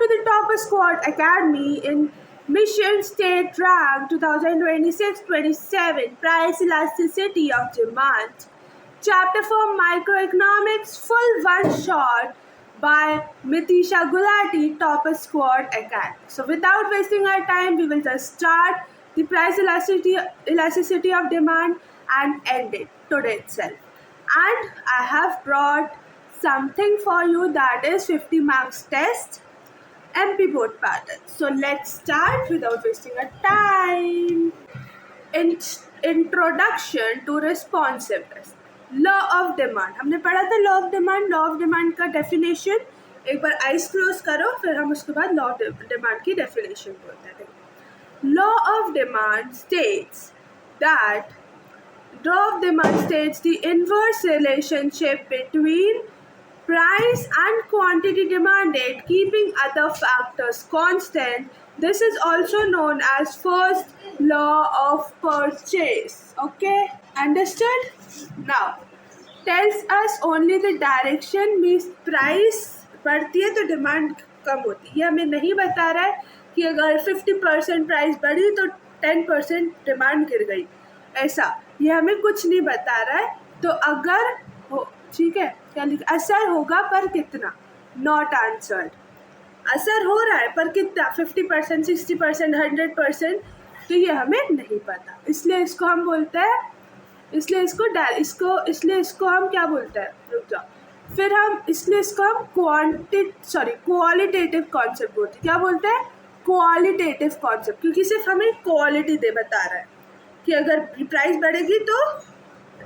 to the Topper Squad Academy in Mission State Rank 2026-27 Price Elasticity of Demand. Chapter for Microeconomics Full One Shot by Mitisha Gulati, Topper Squad Academy. So without wasting our time, we will just start the price elasticity of demand and end it today itself. And I have brought something for you, that is 50 marks test MP board pattern. So let's start without wasting our time. Introduction to responsiveness. Law of demand हमने पढ़ा था. Law of demand का definition एक बार eyes close करो, फिर हम उसके बाद लॉ ऑफ डिमांड की डेफिनेशन बोलते हैं. Law of demand states that the inverse relationship between price and quantity demanded, keeping other factors constant. This is also known as first law of purchase. Okay, understood? Now tells us only the direction, means price बढ़ती है तो demand कम होती है. ये हमें नहीं बता रहा है कि अगर 50% प्राइस बढ़ी तो 10% डिमांड गिर गई, ऐसा ये हमें कुछ नहीं बता रहा है. तो अगर हो, ठीक है, क्या लिखा, असर होगा पर कितना, नॉट आंसर्ड. असर हो रहा है पर कितना, 50%, 60%, 100%, तो ये हमें नहीं पता. इसलिए इसको हम बोलते हैं, इसलिए इसको हम क्या बोलते हैं, रुक जाओ, फिर हम इसलिए इसको हम क्वालिटेटिव कॉन्सेप्ट बोलते हैं. क्या बोलते हैं, क्वालिटेटिव कॉन्सेप्ट, क्योंकि सिर्फ हमें क्वालिटी बता रहा है कि अगर प्राइस बढ़ेगी तो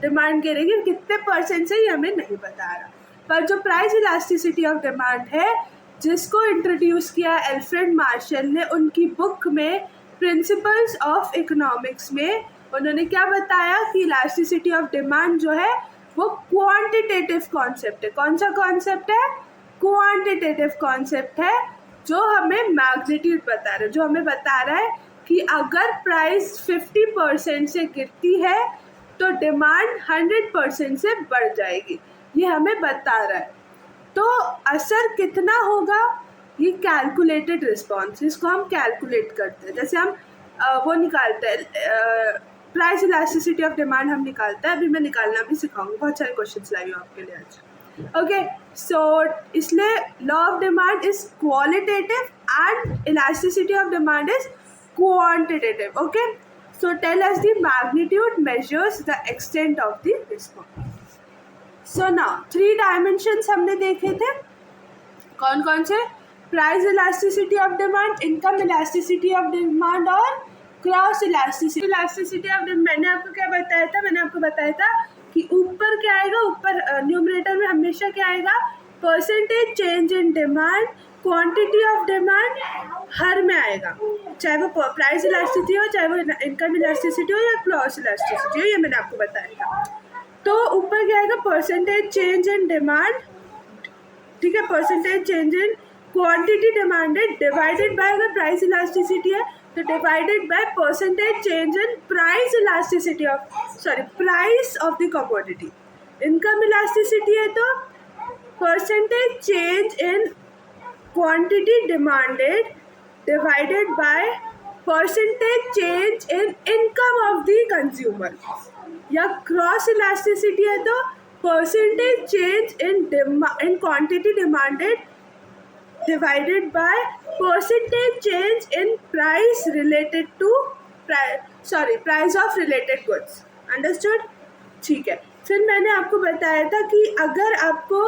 डिमांड गिरेगी, कितने परसेंट से ये हमें नहीं बता रहा. पर जो प्राइस इलास्टिसिटी ऑफ डिमांड है, जिसको इंट्रोड्यूस किया एल्फ्रेड मार्शल ने उनकी बुक में प्रिंसिपल्स ऑफ इकोनॉमिक्स में, उन्होंने क्या बताया कि इलास्टिसिटी ऑफ डिमांड जो है वो क्वांटिटेटिव कॉन्सेप्ट है. कौन सा कॉन्सेप्ट है, क्वांटिटेटिव कॉन्सेप्ट है, जो हमें मैग्नीट्यूड बता रहा है, जो हमें बता रहा है कि अगर प्राइस 50% से गिरती है तो डिमांड 100% से बढ़ जाएगी, ये हमें बता रहा है. तो असर कितना होगा, ये कैलकुलेटेड रिस्पॉन्स, इसको हम कैलकुलेट करते हैं. जैसे हम वो निकालते हैं, प्राइस इलास्टिसिटी ऑफ डिमांड हम निकालते हैं. अभी मैं निकालना भी सिखाऊंगी, बहुत सारे क्वेश्चन लाई हूँ आपके लिए आज. ओके, सो इसलिए law of demand is qualitative and elasticity of demand is quantitative. Okay, so tell us the magnitude measures the extent of the response. So now 3 dimensions हमने देखे थे, कौन कौन से, price elasticity of demand, income elasticity of demand और cross elasticity. Elasticity of demand मैंने आपको क्या बताया था, मैंने आपको बताया था कि ऊपर क्या आएगा, ऊपर न्यूमरेटर में हमेशा क्या आएगा, percentage change in demand, quantity of demand हर में आएगा, चाहे वो प्राइस इलास्टिसिटी हो, चाहे वो इनकम इलास्टिसिटी हो या क्रॉस इलास्टिसिटी हो, ये मैंने आपको बताया था. तो ऊपर क्या आएगा, परसेंटेज चेंज इन डिमांड, ठीक है, percentage change in quantity demanded divided bye, अगर प्राइस इलास्टिसिटी है तो divided by percentage change in price elasticity of price of the commodity. Income elasticity है तो percentage change in quantity demanded divided by percentage change in income of the consumer. या cross elasticity है तो percentage change in quantity demanded divided by percentage change in price related to price of related goods. Understood? ठीक है. फिर मैंने आपको बताया था कि अगर आपको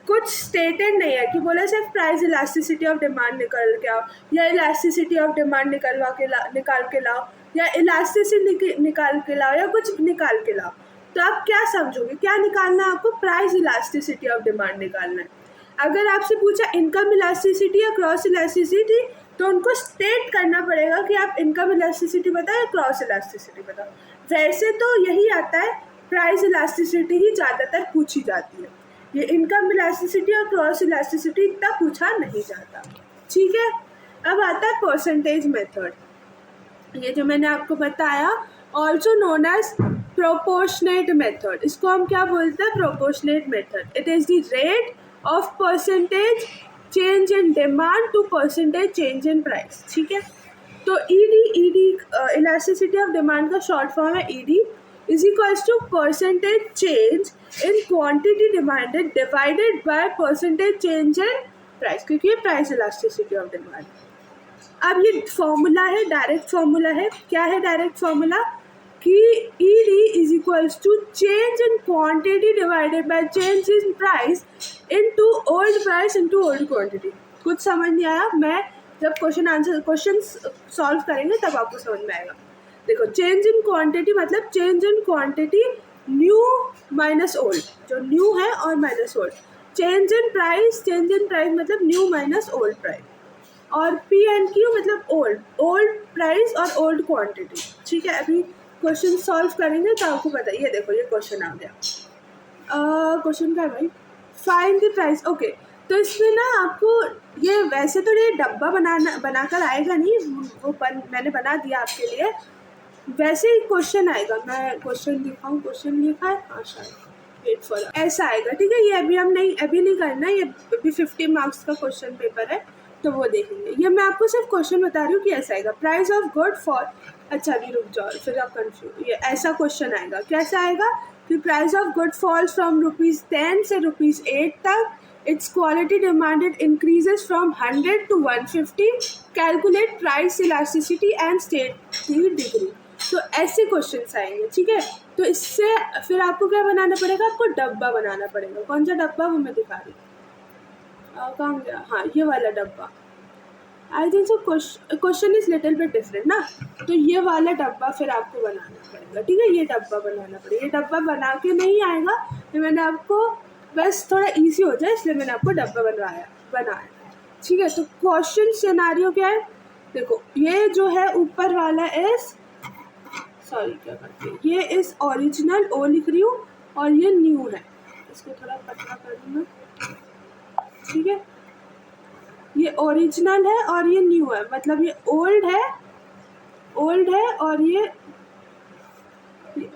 कुछ स्टेटेड नहीं है कि बोले सिर्फ प्राइस इलास्टिसिटी ऑफ डिमांड निकाल के आओ, या इलास्टिसिटी ऑफ डिमांड निकाल के लाओ, या इलास्टिसिटी निकाल के लाओ, या कुछ निकाल के लाओ, तो आप क्या समझोगे, क्या निकालना है आपको, प्राइस इलास्टिसिटी ऑफ डिमांड निकालना है. अगर आपसे पूछा इनकम इलास्टिसिटी या क्रॉस इलास्टिसिटी, तो उनको स्टेट करना पड़ेगा कि आप इनकम इलास्टिसिटी बताओ या क्रॉस इलास्टिसिटी बताओ. वैसे तो यही आता है, प्राइस इलास्टिसिटी ही ज़्यादातर पूछी जाती है, ये इनकम इलास्टिसिटी और क्रॉस इलास्टिसिटी इतना पूछा नहीं जाता. ठीक है, अब आता है परसेंटेज मेथड. ये जो मैंने आपको बताया, also known as proportionate method, इसको हम क्या बोलते हैं, proportionate method. It is the rate of percentage change in demand to percentage change in price, ठीक है। तो ईडी इलास्टिसिटी ऑफ डिमांड का शॉर्ट फॉर्म है ED is equals to percentage change in quantity demanded divided by percentage change in price, क्योंकि ये price elasticity of demand. अब ये formula है, डायरेक्ट फॉर्मूला है। क्या है डायरेक्ट फॉर्मूला? कि ED is equals to change in quantity divided by change in price into old price into old quantity. कुछ समझ नहीं आया? मैं जब क्वेश्चन सॉल्व करेंगे तब आपको समझ में आएगा। देखो, चेंज इन क्वांटिटी मतलब change in quantity new minus old, जो न्यू है और minus old. Change in price मतलब न्यू माइनस ओल्ड प्राइस। और पी एंड क्यू मतलब ओल्ड प्राइस और ओल्ड क्वांटिटी, ठीक है। अभी क्वेश्चन सॉल्व करेंगे तो आपको पता है। ये देखो, ये क्वेश्चन आ गया। क्वेश्चन क्या है भाई? Find the price. ओके, तो इसमें ना आपको ये वैसे तो ये डब्बा बनाकर आएगा नहीं, वो मैंने बना दिया आपके लिए। वैसे ही क्वेश्चन आएगा। मैं क्वेश्चन लिखाऊँ? क्वेश्चन लिखा है, हाँ शायद, वेट फॉर, ऐसा आएगा, ठीक है। ये अभी नहीं करना, ये अभी 50 मार्क्स का क्वेश्चन पेपर है, तो वो देखेंगे। ये मैं आपको सिर्फ क्वेश्चन बता रही हूँ कि ऐसा आएगा। प्राइस ऑफ गुड फॉर, अच्छा अभी रुक जाओ, फिर आप कंफ्यूज। ये ऐसा क्वेश्चन आएगा। कैसा आएगा? कि price of good falls from ₹10 से ₹8 तक। It's quality demanded increases from 100 to 150। Calculate price elasticity and state the degree. तो ऐसे क्वेश्चन आएंगे, ठीक है। तो इससे फिर आपको क्या बनाना पड़ेगा? आपको डब्बा बनाना पड़ेगा। कौन सा डब्बा, वो मैं दिखा रही हूँ। कहाँ गया? हाँ, ये वाला डब्बा। I think so question is little bit different ना, तो ये वाला डब्बा फिर आपको बनाना पड़ेगा, ठीक है। ये डब्बा बनाना पड़ेगा। ये डब्बा बना के नहीं आएगा, तो मैंने आपको बस थोड़ा इजी हो जाए इसलिए मैंने आपको डब्बा बनाया, ठीक है। तो क्वेश्चन सिनेरियो क्या है? देखो, ये जो है ऊपर वाला इज, सॉरी क्या करते हैं, ये इज ओरिजिनल, ओ लिख रही हूँ, और ये न्यू है। इसको थोड़ा पतला कर दूँगा, ठीक है। ये ओरिजिनल है और ये न्यू है, मतलब ये ओल्ड है और ये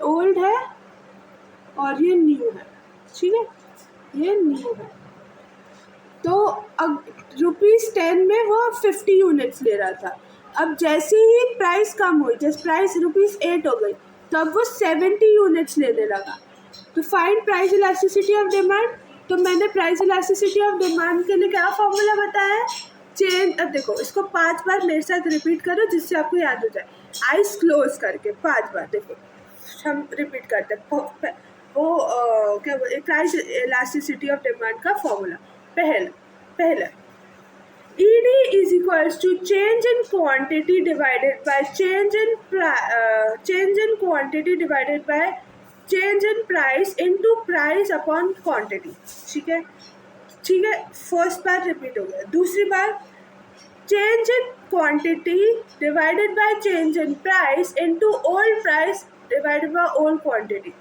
ओल्ड है और ये न्यू है, ठीक है। ये न्यू है। तो अब ₹10 में वो 50 यूनिट्स ले रहा था। अब जैसे ही प्राइस कम हुई, जैसे प्राइस ₹8 हो गई, तो अब वो 70 यूनिट्स लेने लगा। तो find price elasticity of demand. तो मैंने प्राइस इलास्टिसिटी ऑफ डिमांड के लिए क्या फॉर्मूला बताया है? चेंज। अब देखो, इसको 5 बार मेरे साथ रिपीट करो जिससे आपको याद हो जाए। आइज क्लोज करके 5 बार देखो, हम रिपीट करते हैं। वो क्या बोले, प्राइस इलास्टिसिटी ऑफ डिमांड का फॉर्मूला। पहला ED is equals to change in quantity divided by change in quantity divided by change in price into price upon quantity, ठीक है। फर्स्ट बार रिपीट हो गया। दूसरी बार, change in quantity divided by change in price into old price divided by old quantity.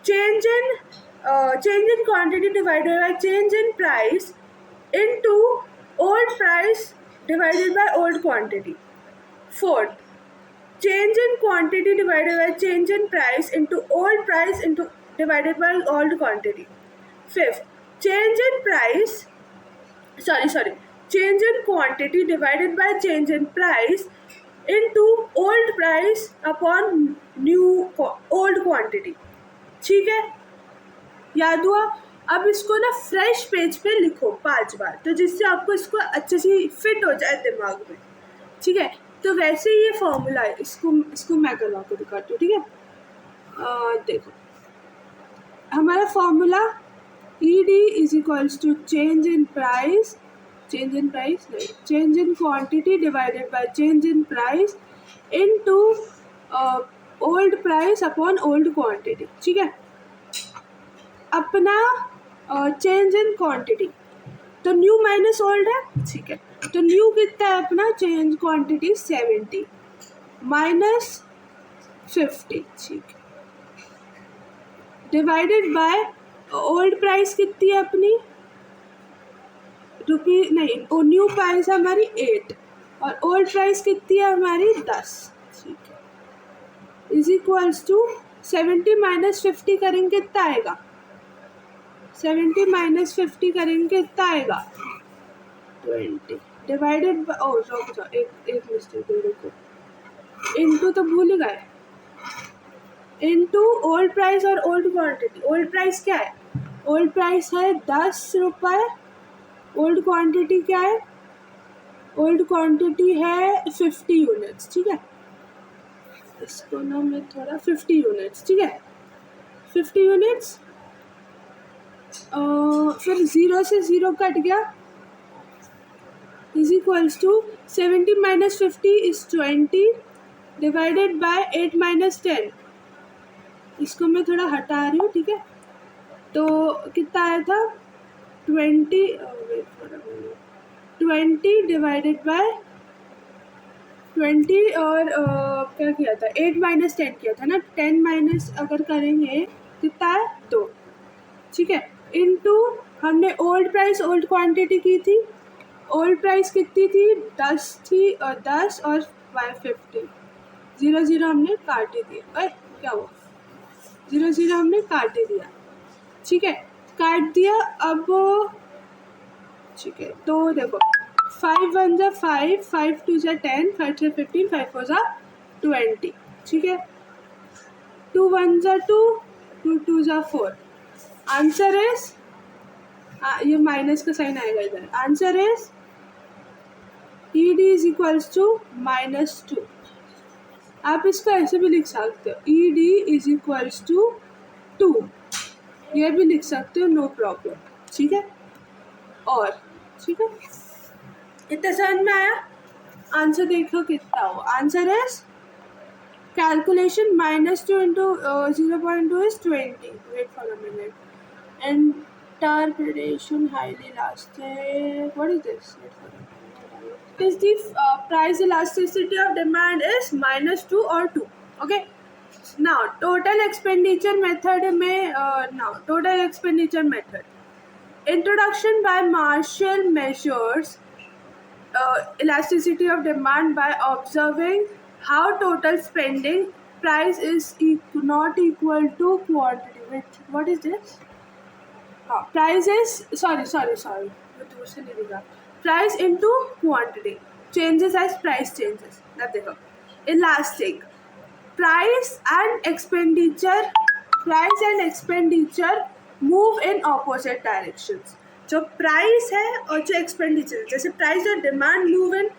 Change in quantity divided by change in price into old price divided by old quantity. Fourth, change in quantity divided by change in price into old price into divided by old quantity. Fifth, change in quantity divided by change in price into old price upon old quantity, ठीक है। याद हुआ? अब इसको ना fresh page पे लिखो 5 बार, तो जिससे आपको इसको अच्छे से फिट हो जाए दिमाग में, ठीक है। तो वैसे ही ये फॉर्मूला है, इसको मैं करवा के दिखाती हूँ, ठीक है। देखो, हमारा formula ED is equals to change in quantity divided by change in price into old price upon old quantity, ठीक है। अपना चेंज इन क्वांटिटी, तो न्यू माइनस ओल्ड है, ठीक है। तो न्यू कितना है अपना? चेंज क्वांटिटी 70 माइनस 50, ठीक है, डिवाइडेड बाय ओल्ड प्राइस कितनी है अपनी? न्यू प्राइस है हमारी 8 और ओल्ड प्राइस कितनी है हमारी? 10, ठीक है। इज इक्वल्स टू 70 माइनस 50 करेंगे कितना आएगा? 70 माइनस 50 करेंगे कितना आएगा? 20 डिवाइडेड बाय एक मिस्टेक देखो, इनटू तो भूल गए, इनटू ओल्ड प्राइस और ओल्ड क्वांटिटी। ओल्ड प्राइस क्या है? ओल्ड प्राइस है 10 रुपये, ओल्ड क्वांटिटी क्या है? ओल्ड क्वांटिटी है 50 यूनिट्स, ठीक है। इसको ना मैं थोड़ा 50 यूनिट्स, ठीक है, 50 यूनिट्स। फिर 0 से 0 कट गया, is equals to 70 minus 50 is 20 divided by 8 minus 10। इसको मैं थोड़ा हटा रही हूँ, ठीक है। तो कितना आया था? 20 डिवाइडेड बाय 20 और क्या किया था? 8 माइनस 10 किया था ना। 10 माइनस अगर करेंगे कितना है? 2, ठीक है। इनटू हमने ओल्ड प्राइस ओल्ड क्वांटिटी की थी। ओल्ड प्राइस कितनी थी? 10 थी, और 10 और 50 0 0 हमने काट ही दिया। अरे क्या हुआ? 0 0 हमने काट ही दिया, ठीक है, काट दिया। अब ठीक है, तो देखो 5 1 जा 5, 5 2 जा 10, 5 3 15, 5 4 जा 20, ठीक है। 2 1 जा 2, 2 2 जा 4। आंसर इज, ये माइनस का साइन आएगा इधर। Answer is ED is equals to -2। आप इसको ऐसे भी लिख सकते हो, ED इज इक्वल्स टू 2, ये भी लिख सकते हो, नो प्रॉब्लम, ठीक है। और ठीक है, इतना समझ में आया? आंसर देखो कितना हो। Answer is calculation -2 into 0.2 is 20। Wait for a minute. Interpretation highly elastic. What is this? Is the price elasticity of demand is -2 or 2. Okay. Now total expenditure method में now total expenditure method. Introduction by Marshall measures elasticity of demand by observing how total spending price is not equal to quantity. Wait, what is this? Price is sorry. Price into quantity changes as price changes. अब देखो, elastic price and expenditure move in opposite directions. जो price है और जो expenditure, जैसे price और demand move in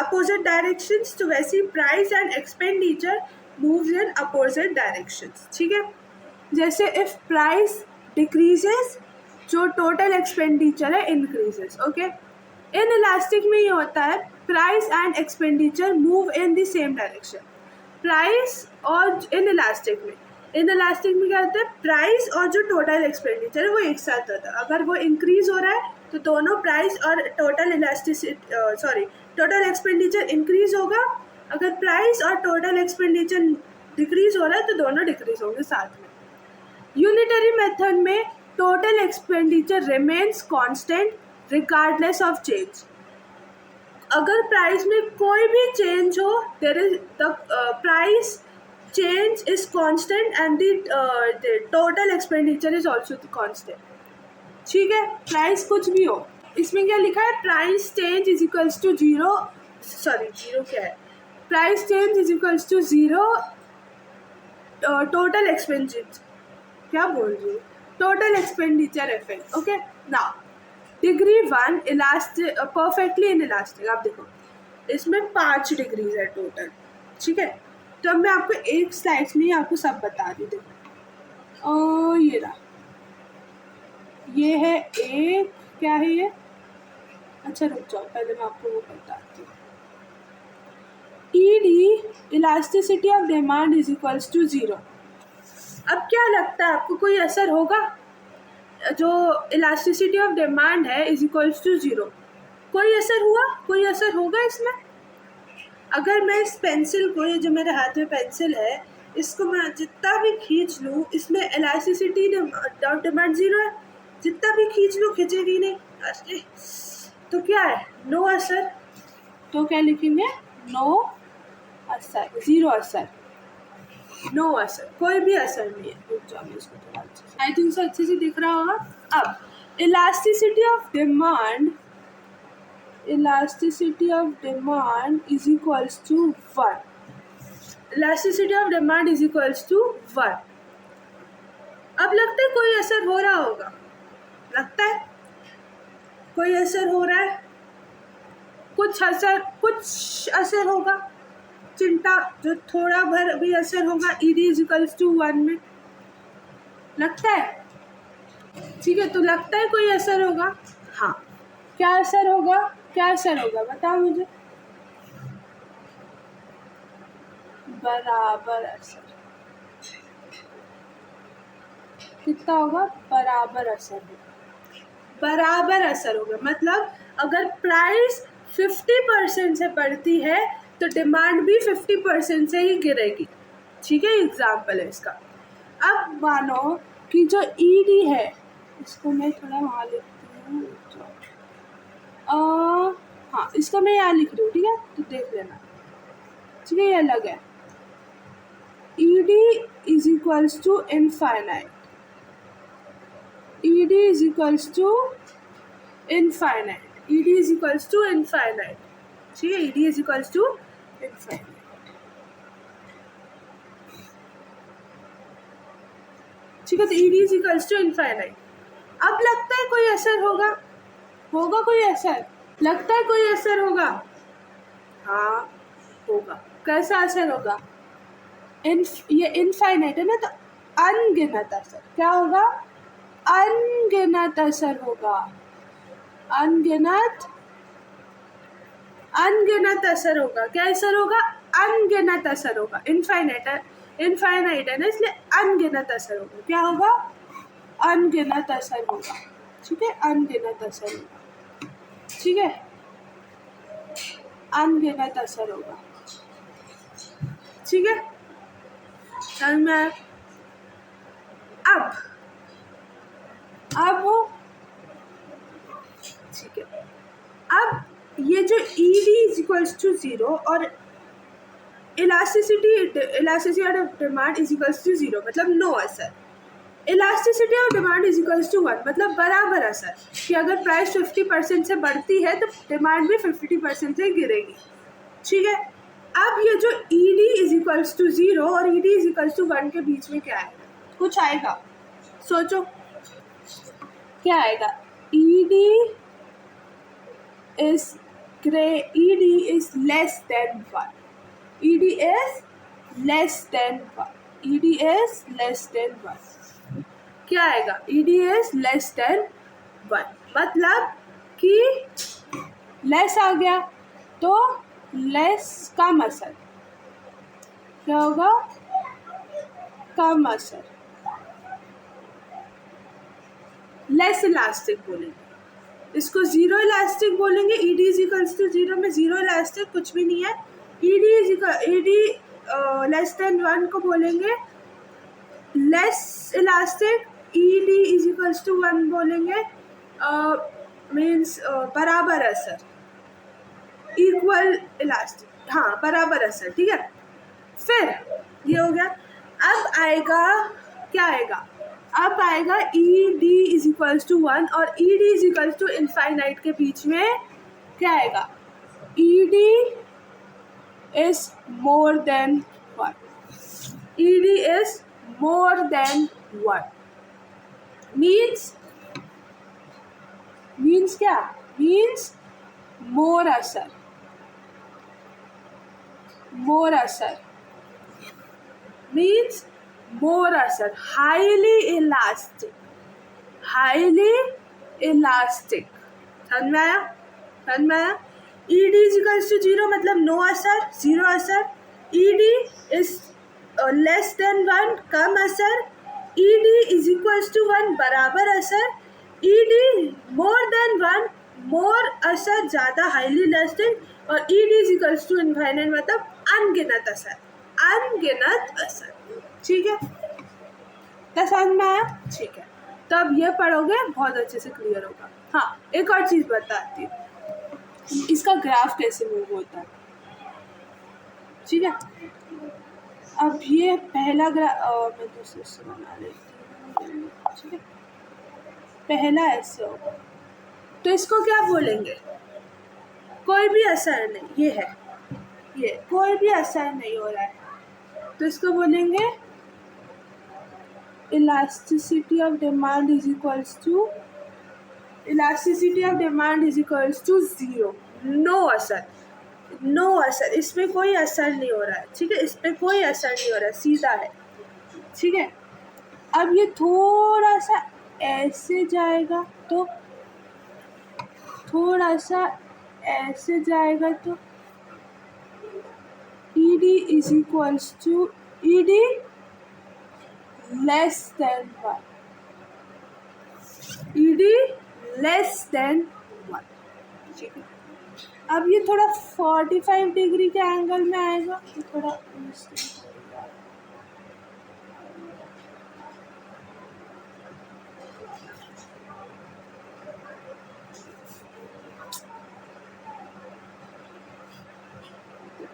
opposite directions, तो वैसे ही price and expenditure moves in opposite directions, ठीक है। जैसे इफ प्राइस डिक्रीजेस, जो टोटल एक्सपेंडिचर है इंक्रीजेस, ओके। इन इलास्टिक में ये होता है, price and expenditure move in the same direction. Price और इन इलास्टिक में क्या होता है? प्राइस और जो टोटल एक्सपेंडिचर है वो एक साथ होता है। अगर वो इंक्रीज हो रहा है तो दोनों प्राइस और टोटल एक्सपेंडिचर इंक्रीज होगा। अगर प्राइस और टोटल एक्सपेंडिचर डिक्रीज हो रहा है तो दोनों डिक्रीज होंगे साथ में। यूनिटरी मेथड में total expenditure remains constant regardless of change. अगर प्राइस में कोई भी चेंज हो, there is the price change is constant and the total expenditure is also constant, ठीक है। प्राइस कुछ भी हो, इसमें क्या लिखा है? Price change is equals to zero क्या है? Price change is equals to 0 total expenditure, क्या बोल रही हूँ, total expenditure effect, okay. Now degree 1 elastic, perfectly inelastic. आप देखो इसमें 5 डिग्रीज है टोटल, ठीक है। तो अब मैं आपको एक स्लाइड्स में ही आपको सब बता दी। देखो ये रहा, ये है एक, क्या है ये? अच्छा रुक जाओ, पहले मैं आपको वो बताती हूँ। ED elasticity of demand is equals to 0। अब क्या लगता है आपको, कोई असर होगा? जो इलास्टिसिटी ऑफ डिमांड है इज इक्वल्स टू 0, कोई असर हुआ? कोई असर होगा इसमें? अगर मैं इस पेंसिल को, ये जो मेरे हाथ में पेंसिल है, इसको मैं जितना भी खींच लूँ, इसमें इलास्टिसिटी ऑफ डिमांड 0 है। जितना भी खींच लूँ खींचेगी नहीं। अरे तो क्या है? नो असर। तो क्या लिखेंगे? नो असर, 0 असर, नो असर, कोई भी असर नहीं है। रुक जाओ, मैं इसको थोड़ा आई थिंक सो अच्छे से दिख रहा होगा। अब elasticity of demand elasticity of demand is equals to 1. Elasticity of demand is equals to 1. अब लगता है कोई असर हो रहा होगा, लगता है कोई असर हो रहा है, कुछ असर होगा, चिंता जो थोड़ा भर भी असर होगा ED इज इक्वल्स टू 1 में, लगता है. ठीक है, तो लगता है कोई असर होगा. हाँ, क्या असर होगा, क्या असर होगा बताओ मुझे. बराबर असर. कितना होगा, बराबर असर होगा. बराबर असर होगा मतलब अगर प्राइस 50% से बढ़ती है तो डिमांड भी 50% से ही गिरेगी. ठीक है, एग्जाम्पल है इसका. अब मानो कि जो ED है, इसको मैं थोड़ा वहाँ लिखती हूँ. हाँ, इसको मैं यहाँ लिख रही हूँ. ठीक है, तो देख लेना. ठीक है, ये अलग है. ED is equals to infinite. ED is equals to infinite. ED is equals to infinite. ठीक है, ED is equals to infinite. ठीक है, तो ED is equals to infinite. अब लगता है कोई असर होगा, होगा कोई असर, लगता है कोई असर होगा. हाँ होगा. कैसा असर होगा, ये इनफाइनाइट है ना, तो अनगिनत असर. क्या होगा, अनगिनत असर होगा. अनगिनत असर होगा. क्या असर होगा, अनगिनत असर होगा. इनफाइनाइट है ना, इसलिए अनगिनत असर होगा. क्या होगा, अनगिनत असर होगा. ठीक है, अनगिनत असर होगा. ठीक है, अनगिनत असर होगा. ठीक है, समझ में आया. अब ठीक है, अब ये जो ED इज इक्वल्स टू 0 और elasticity of demand is equals to 0 मतलब नो असर. Elasticity of demand is equals to 1 मतलब बराबर असर, कि अगर प्राइस 50% से बढ़ती है तो डिमांड भी 50% से गिरेगी. ठीक है, अब ये जो ED इज इक्वल्स टू 0 और ED इज इक्वल्स टू 1 के बीच में क्या आएगा, कुछ आएगा, सोचो क्या आएगा. ED is less than 1. ED is less than 1. ED is less than 1. क्या आएगा, ED is less than 1 मतलब कि लेस आ गया तो लेस कम असर. क्या होगा, कम असर. लेस इलास्टिक बोलेंगे इसको, 0 इलास्टिक बोलेंगे. ED इज इक्वल्स टू 0 में 0 इलास्टिक कुछ भी नहीं है. ED लेस देन 1 को बोलेंगे less elastic. ED is equals to 1 बोलेंगे मीन्स बराबर असर, इक्वल इलास्टिक. हाँ, बराबर असर. ठीक है, फिर ये हो गया. अब आएगा, क्या आएगा, अब आएगा ED इज इक्वल्स टू 1 और ED is equals to infinite के बीच में क्या आएगा, ED is more than 1. ED is more than 1 means क्या, मीन्स मोर असर. मोर असर मीन्स मोर असर. Highly elastic. समझ में आया. ED इज इक्वल्स टू 0 मतलब नो असर, 0 असर. ED इज लेस देन 1 कम असर. ED इज इक्वल्स टू 1 बराबर असर. ED मोर देन 1 मोर असर, ज़्यादा हाईली इलास्टिक. और ED is equals to infinite मतलब अनगिनत असर. ठीक है, क्या समझ में आया. ठीक है, तो अब ये पढ़ोगे बहुत अच्छे से क्लियर होगा. हाँ, एक और चीज़ बताती हूँ, इसका ग्राफ कैसे मूव होता है. ठीक है, अब ये पहला ग्राफ मैं दूसरे से बना लेती हूँ. ठीक है, पहला ऐसे होगा तो इसको क्या बोलेंगे, कोई भी असर नहीं, ये है, ये कोई भी असर नहीं हो रहा है, तो इसको बोलेंगे elasticity of demand is equals to zero. No असर, नो असर, इसमें कोई असर नहीं हो रहा है, ठीक है, इस पर कोई असर नहीं हो रहा है, सीधा है, ठीक है। अब ये थोड़ा सा ऐसे जाएगा तो थोड़ा सा ऐसे जाएगा तो ED is equals to ED less than 1, ED less than 1, ठीक है। अब ये थोड़ा 45 डिग्री के एंगल में आएगा, तो थोड़ा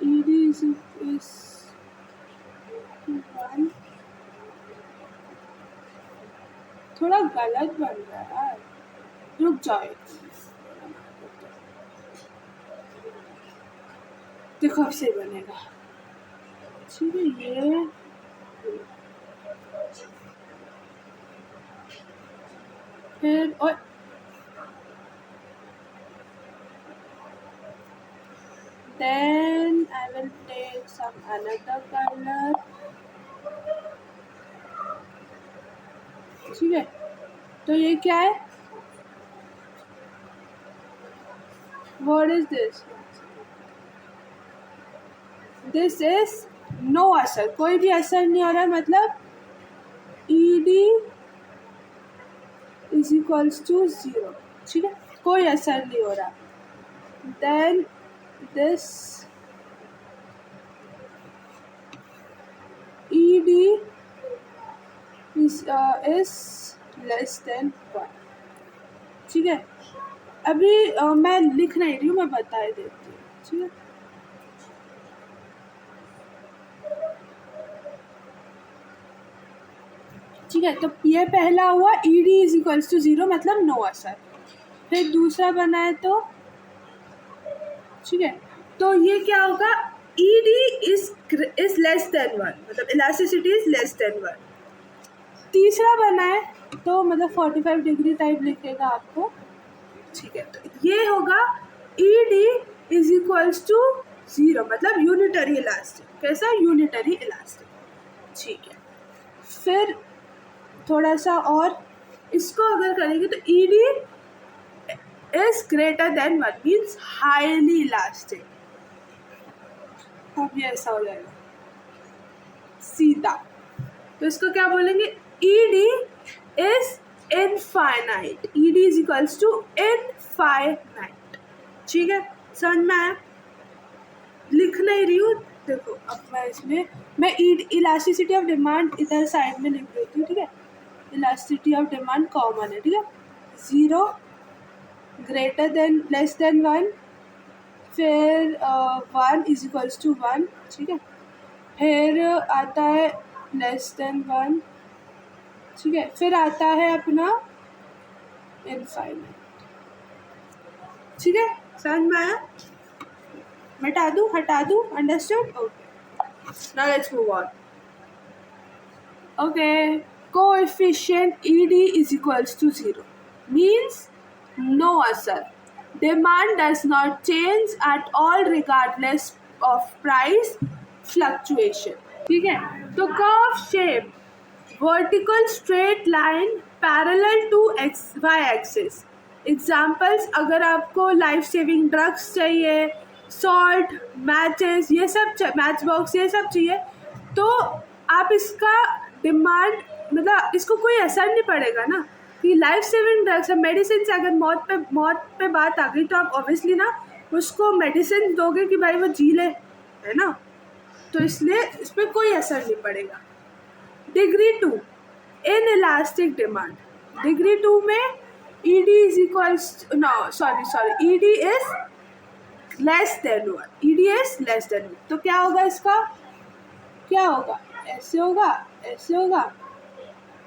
ED is 1, थोड़ा गलत बन रहा है यार, रुक जाओ, देखो अब से बनेगा, ठीक है। ये फिर और then I will take some another color, ठीक है। तो ये क्या है, what is this? This is no असर, कोई भी असर नहीं हो रहा है, मतलब ED इज इक्वल्स टू 0, ठीक है, कोई असर नहीं हो रहा। Then this ED is less than 1, ठीक है। अभी मैं लिख नहीं रही हूँ, मैं बता देती हूँ, ठीक है। ठीक है, तो ये पहला हुआ ED इज इक्वल्स टू 0, मतलब नो असर। फिर दूसरा बनाए तो, ठीक है, तो ये क्या होगा, ED इज लेस देन 1, मतलब इलास्टिसिटी इज लेस देन 1। तीसरा बनाए तो मतलब 45 डिग्री टाइप लिखेगा आपको, ठीक है। तो ये होगा ED इज इक्वल्स टू 0, मतलब यूनिटरी इलास्टिक, कैसा, यूनिटरी इलास्टिक, ठीक है। फिर थोड़ा सा और इसको अगर करेंगे तो ED is greater than 1 means highly elastic. अब ये ऐसा हो जाएगा सीधा, तो इसको क्या बोलेंगे, ED is infinite, ED is equals to infinite, ठीक है। समझ में आया, लिख नहीं रही हूँ, देखो अब मैं इलास्टिसिटी ऑफ डिमांड इधर साइड में लिख देती हूँ, ठीक है। इलास्टिसिटी ऑफ डिमांड कॉमन है, ठीक है, 0 ग्रेटर देन लेस देन 1, फिर 1 इज इक्वल्स टू 1, ठीक है। फिर आता है लेस देन 1, ठीक है। फिर आता है अपना इनफाइनाइट, ठीक है। समझ में आया, हटा दूँ, understood, okay. Now let's move on, okay. Coefficient ED is equals to 0 means no असर, demand does not change at all regardless of price fluctuation, ठीक है। तो curve shape, vertical straight line parallel to y axis, examples, अगर आपको life saving drugs चाहिए, salt, matches, ये सब match box, ये सब चाहिए, तो आप इसका डिमांड, मतलब इसको कोई असर नहीं पड़ेगा ना, कि लाइफ सेविंग ड्रग्स है, मेडिसिन से अगर मौत पे बात आ गई तो आप ऑब्वियसली ना उसको मेडिसिन दोगे कि भाई वो जी ले, है ना, तो इसलिए इस पर कोई असर नहीं पड़ेगा। Degree 2 in elastic demand, degree 2 में ED is equals, ED is less than 1, ED is less than 1, तो क्या होगा इसका, क्या होगा, ऐसे होगा, ऐसे होगा,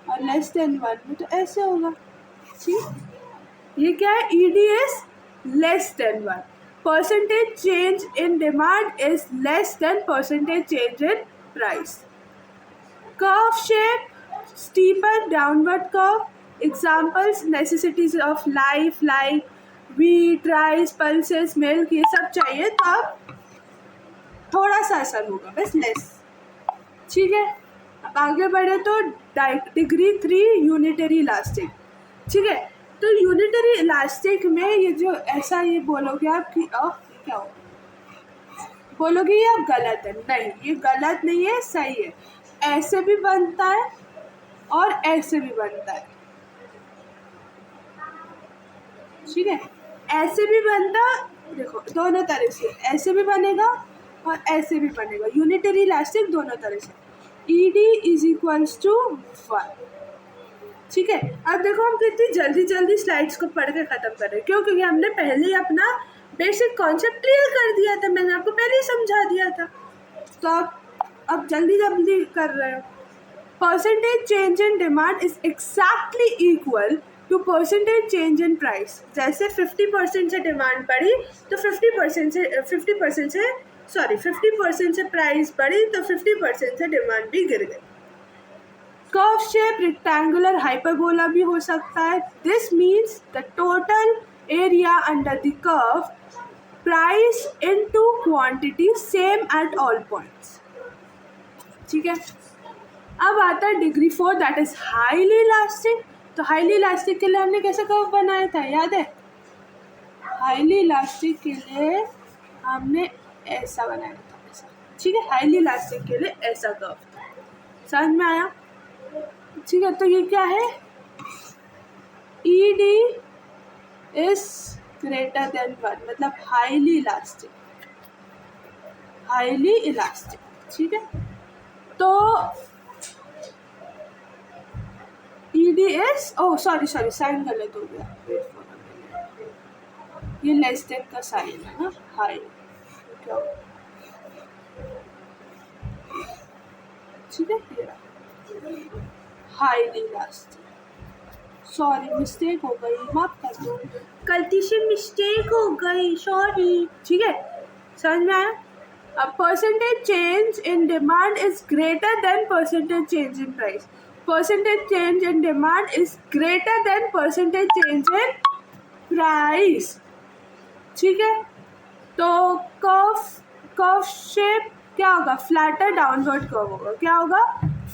और लेस देन 1 में तो ऐसे होगा, ठीक। ये क्या है, ED is less than 1, percentage change in demand is less than percentage change in price. Curve shape, steeper downward curve. Examples, necessities of life like wheat, rice, pulses, milk, ये सब चाहिए तो अब थोड़ा सा असर होगा, बस लेस. ठीक है, अब आगे बढ़े तो डिग्री 3 यूनिटरी इलास्टिक. ठीक है, तो यूनिटरी इलास्टिक में ये जो ऐसा ये बोलोगे आप कि ये क्या हो, बोलोगे ये आप गलत है. नहीं, ये गलत नहीं है, सही है. ऐसे भी बनता है और ऐसे भी बनता है. ठीक है, ऐसे भी बनता, देखो दोनों तरह से, ऐसे भी बनेगा और ऐसे भी बनेगा. यूनिटरी इलास्टिक दोनों तरह से. ED is equals to 1. ठीक है, अब देखो हम कितनी जल्दी जल्दी स्लाइड्स को पढ़ के ख़त्म कर रहे हैं. क्यों? क्योंकि हमने पहले ही अपना बेसिक कॉन्सेप्ट क्लियर कर दिया था. मैंने आपको पहले ही समझा दिया था, तो आप अब जल्दी जल्दी कर रहे हो. Percentage change in demand is exactly equal to percentage change in price. जैसे 50% से डिमांड बढ़ी तो 50% से प्राइस बढ़ी तो 50% से डिमांड भी गिर गई. कर्व शेप रेक्टेंगुलर हाइपरबोला भी हो सकता है. This means the total area under the curve price into quantity same at all points. ठीक है, अब आता है degree 4, that is highly elastic. तो हाईली इलास्टिक के लिए हमने कैसे कर्व बनाया था, याद है? हाईली इलास्टिक के लिए हमने ऐसा बनाया था, ऐसा. ठीक है, हाईली इलास्टिक के लिए ऐसा कर्व. समझ में आया? ठीक है, तो ये क्या है? ED इज ग्रेटर देन 1, मतलब हाईली इलास्टिक. Highly elastic. ठीक है, तो ED is, oh sorry sine गलत हो गया. ये लेस देन का साइन है ना, हाई. क्या? ठीक है, हाईली इलास्टिक. सॉरी, मिस्टेक हो गई, माफ कर दो, गलती से मिस्टेक हो गई, सॉरी. ठीक है, समझ में आया? अब percentage change in demand is greater than percentage change in price. Percentage change in demand is greater than percentage change in price. ठीक है, तो कर्व शेप क्या होगा? फ्लैटर डाउनवर्ड कर्व होगा. क्या होगा?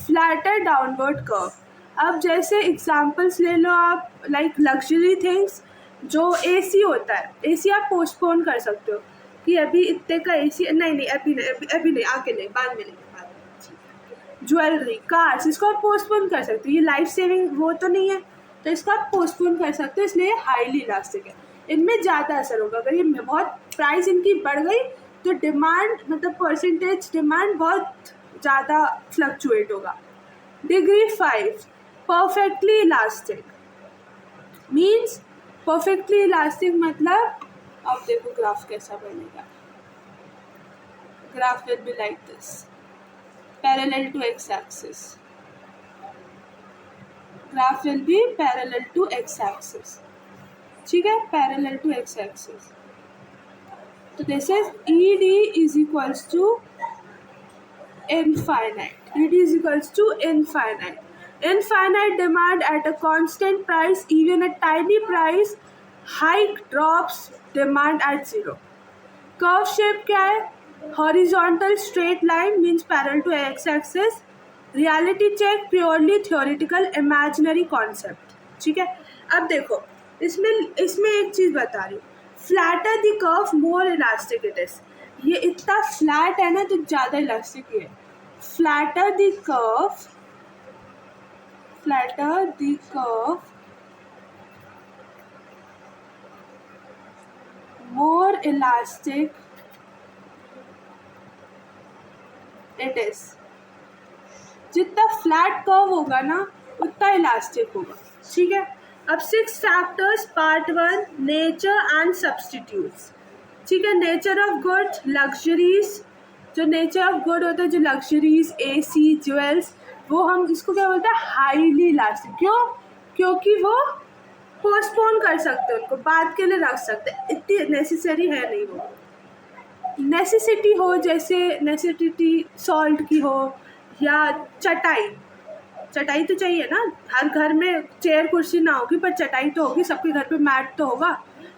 Flatter downward curve. अब जैसे एग्जांपल्स ले लो आप, लाइक लग्जरी थिंग्स. जो AC होता है, AC आप पोस्टपोन कर सकते हो कि अभी इतने का AC, नहीं अभी नहीं, आगे नहीं, बाद में लेंगे. ज्वेलरी, कार्स, इसको आप पोस्टपोन कर सकते हो. ये लाइफ सेविंग वो तो नहीं है, तो इसको आप पोस्टपोन कर सकते हो, इसलिए हाईली इलास्टिक है. इनमें ज़्यादा असर होगा. अगर ये बहुत प्राइस इनकी बढ़ गई तो डिमांड, मतलब परसेंटेज डिमांड बहुत ज़्यादा फ्लक्चुएट होगा. Degree 5, perfectly elastic. Means perfectly elastic मतलब, अब देखो ग्राफ कैसा बनेगा. Graph will be like this, parallel to X axis. Graph will be parallel to X axis. ठीक है, पैरेलल टू एक्स एक्सिस. तो this is ED is equals to infinite. ED is equals to infinite. Infinite demand at a constant price, even a tiny price hike drops demand at 0. Curve shape क्या है? Horizontal straight line means parallel to x axis. Reality check, purely theoretical, imaginary concept. ठीक है, अब देखो इसमें एक चीज़ बता रही हूँ. Flatter the curve, more elastic it is. ये इतना फ्लैट है ना तो ज़्यादा इलास्टिक है. Flatter the curve, more elastic it is. जितना फ्लैट कर्व होगा ना उतना इलास्टिक होगा. ठीक है, अब 6 factors. Part 1, nature and substitutes. ठीक है, नेचर ऑफ गुड, लग्जरीज. जो नेचर ऑफ गुड होता है, जो लग्जरीज, AC, ज्वेल्स, वो हम इसको क्या बोलते हैं? Highly elastic. क्यों? क्योंकि वो पोस्टपोन कर सकते हो उनको, बाद के लिए रख सकते हैं, इतनी नेसेसरी है नहीं वो। नेसेसिटी हो, जैसे नेसेसिटी सॉल्ट की हो, या चटाई, चटाई तो चाहिए ना, हर घर में चेयर कुर्सी ना होगी पर चटाई तो होगी, सबके घर पे मैट तो होगा,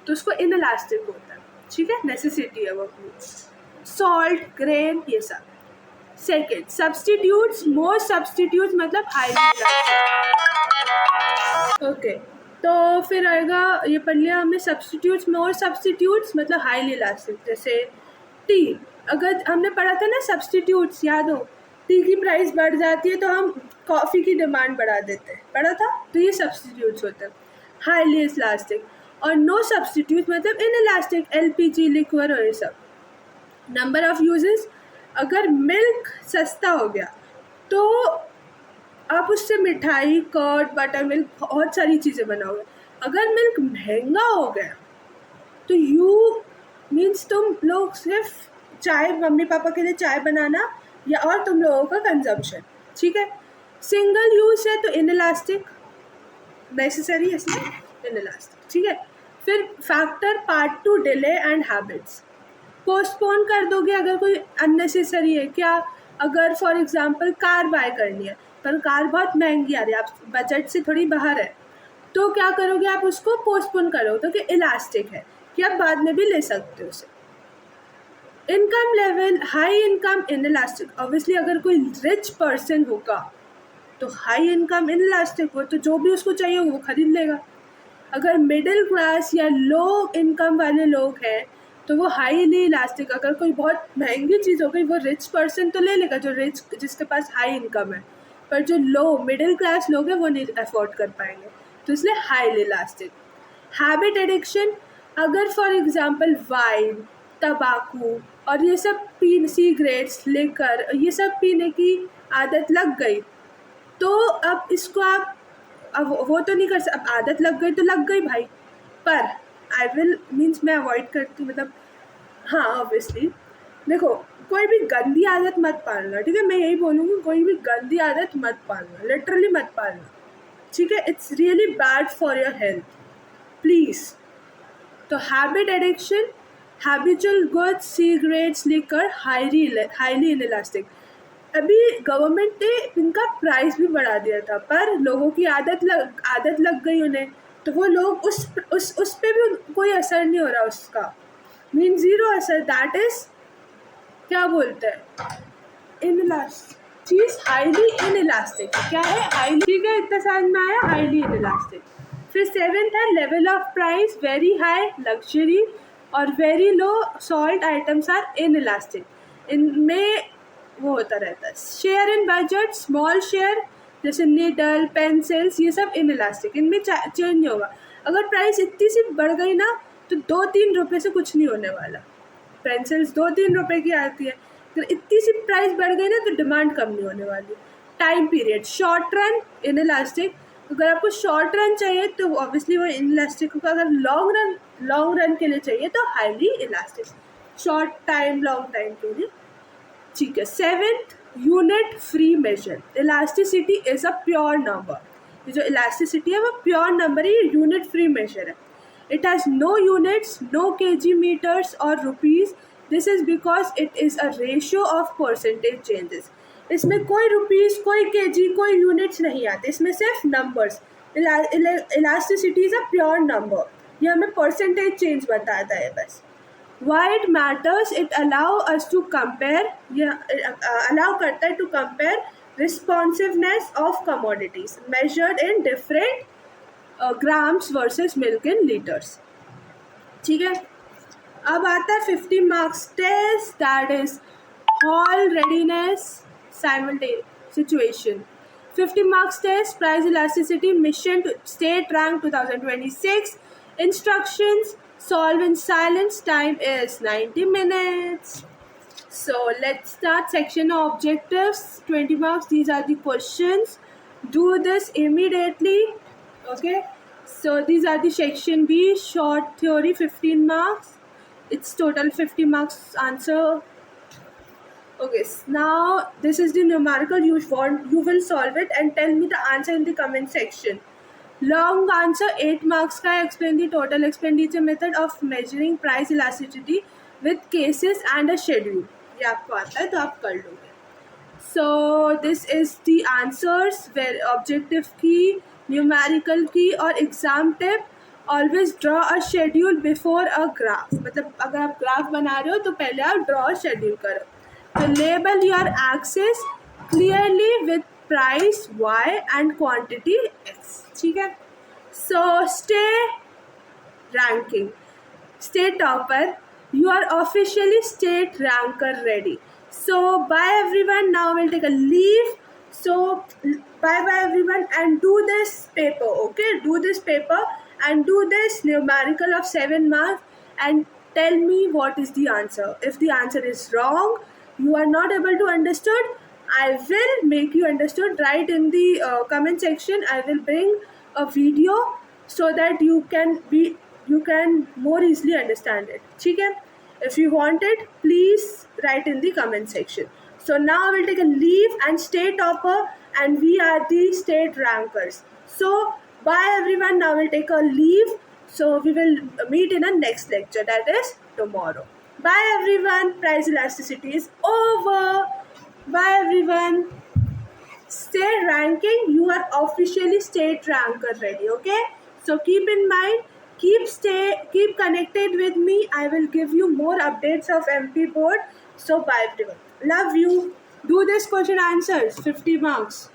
तो उसको इनइलास्टिक होता है, ठीक है, नेसेसिटी है वो अपनी। सॉल्ट, ग्रेन, ये सब। सेकेंड, सब्सटीट्यूट्स, मोस्ट सब्सटीट्यूट्स मतलब हाईली। ओके, तो फिर आएगा, ये पढ़ लिया हमने सब्सटीट्यूट्स, मोस्ट सब्सटीट्यूट्स मतलब हाईली इलास्टिक। जैसे टी, अगर हमने पढ़ा था ना सब्सटीट्यूट्स, याद हो, टी की प्राइस बढ़ जाती है तो हम कॉफ़ी की डिमांड बढ़ा देते हैं, पढ़ा था, तो ये सब्सटीट्यूट्स होते हैं हाईली इलास्टिक। और नो सब्सटीट्यूट मतलब इन इलास्टिक, एलपीजी, लिक्वर और ये सब। नंबर ऑफ यूजेस, अगर मिल्क सस्ता हो गया तो आप उससे मिठाई, कर्ड, बटर मिल्क, बहुत सारी चीज़ें बनाओगे। अगर मिल्क महंगा हो गया तो यू मीन्स तुम लोग सिर्फ चाय, मम्मी पापा के लिए चाय बनाना या और तुम लोगों का कंजम्पशन, ठीक है। सिंगल यूज है तो इनइलास्टिक, नेसेसरी है इसमें इनइलास्टिक, ठीक है। फिर factor part 2, delay and habits, postpone कर दोगे अगर कोई अननेसेसरी है। क्या, अगर फॉर एग्जांपल कार बाय करनी है पर कार बहुत महंगी आ रही है, आप बजट से थोड़ी बाहर है, तो क्या करोगे आप, उसको पोस्टपोन करोगे, तो कि इलास्टिक है कि आप बाद में भी ले सकते हो उसे। Income level, high income inelastic, obviously अगर कोई रिच पर्सन होगा तो हाई इनकम इनइलास्टिक हो, तो जो भी उसको चाहिए वो खरीद लेगा। अगर मिडिल क्लास या लो इनकम वाले लोग हैं तो वो हाईली इलास्टिक, अगर कोई बहुत महंगी चीज़ हो गई वो रिच पर्सन तो ले लेगा, जो रिच, जिसके पास हाई इनकम है, पर जो लो मिडिल क्लास लोग हैं वो नहीं अफोर्ड कर पाएंगे, तो इसलिए हाईली इलास्टिक। हैबिट एडिक्शन, अगर फॉर एग्जांपल वाइन, तंबाकू और ये सब सिगरेट्स, लेकर, ये सब पीने की आदत लग गई तो अब इसको आप, अब वो तो नहीं कर सकते, अब आदत लग गई तो लग गई भाई, पर आई विल मीन्स मैं अवॉइड करती हूँ, मतलब हाँ ऑब्वियसली देखो, कोई भी गंदी आदत मत पालना, ठीक है, मैं यही बोलूँगी, कोई भी गंदी आदत मत पालना, लिटरली मत पालना, ठीक है, it's really bad for your health, please. तो habit addiction, habitual goods, cigarettes, liquor, highly inelastic. अभी गवर्नमेंट ने इनका प्राइस भी बढ़ा दिया था, पर लोगों की आदत लग गई उन्हें, तो वो लोग उस पे भी कोई असर नहीं हो रहा उसका, मीन ज़ीरो असर। दैट इज़, क्या बोलते हैं, इनइलास्टिक चीज़, हाईली इनइलास्टिक, क्या है हाईली, ठीक है, इतना समझ में आया, हाईली इनइलास्टिक। फिर सेवेंथ है level of price, very high luxury और very low salt items are inelastic, इनमें वो होता रहता है। Share in budget, small share जैसे नीडल, पेंसिल्स, ये सब इनइलास्टिक, इनमें चेंज नहीं होगा। अगर प्राइस इतनी सी बढ़ गई ना तो 2-3 रुपये से कुछ नहीं होने वाला, पेंसिल्स 2-3 रुपये की आती है, अगर इतनी सी प्राइस बढ़ गई ना तो डिमांड कम नहीं होने वाली। Time period, short run inelastic, अगर आपको शॉर्ट रन चाहिए तो ऑब्वियसली वो इनइलास्टिक होगा, अगर लॉन्ग रन के लिए चाहिए तो highly elastic, short time long time के लिए, ठीक है। Seventh, unit free measure, elasticity is a pure number, ये जो इलास्टिसिटी है वो प्योर नंबर है, ये यूनिट फ्री मेजर है। It has no units, no KG, meters और rupees, this is because it is a ratio of percentage changes, इसमें कोई रुपीज़, कोई केजी, कोई यूनिट्स नहीं आते, इसमें सिर्फ numbers. Elasticity is a pure number, ये हमें परसेंटेज चेंज बताता है बस। Why it matters, it allow us to compare, allow करता है to compare responsiveness of commodities measured in different grams versus milk in liters, ठीक है। अब आता है 50 marks test, that is hall readiness simultaneous situation। 50 marks test, price elasticity, mission to state rank 2026, instructions, solve in silence, time is 90 minutes. So let's start section of objectives, 20 marks, these are the questions, do this immediately, okay। So these are the section B, short theory, 15 marks, it's total 50 marks answer, okay। Now this is the numerical, you will solve it and tell me the answer in the comment section, long answer 8 marks का है, explain the total expenditure method of measuring price elasticity with cases and a schedule. ये आपको आता है तो आप कर लोगे। So this is the answers where objective key, numerical key और exam tip। Always draw a schedule before a graph। मतलब अगर आप ग्राफ बना रहे हो तो पहले आप draw schedule करो। तो label your axis clearly with price y and quantity x। ठीक है। So stay ranking, stay topper, you are officially state ranker ready। So bye everyone, now we'll take a leave। So bye everyone, and do this paper, okay? Do this paper and do this numerical of 7 marks and tell me what is the answer. If the answer is wrong, you are not able to understood, I will make you understood। Write in the comment section, I will bring a video so that you can more easily understand it। ठीक है। If you want it, please write in the comment section। So now I will take a leave and stay topper, and we are the state rankers। So bye everyone, now we'll take a leave। So we will meet in a next lecture, that is tomorrow। Bye everyone, price elasticity is over। Bye everyone, stay ranking, you are officially state ranker ready, okay? So keep in mind, keep connected with me, I will give you more updates of MP board। So bye everyone, love you। Do this question answers, 50 marks।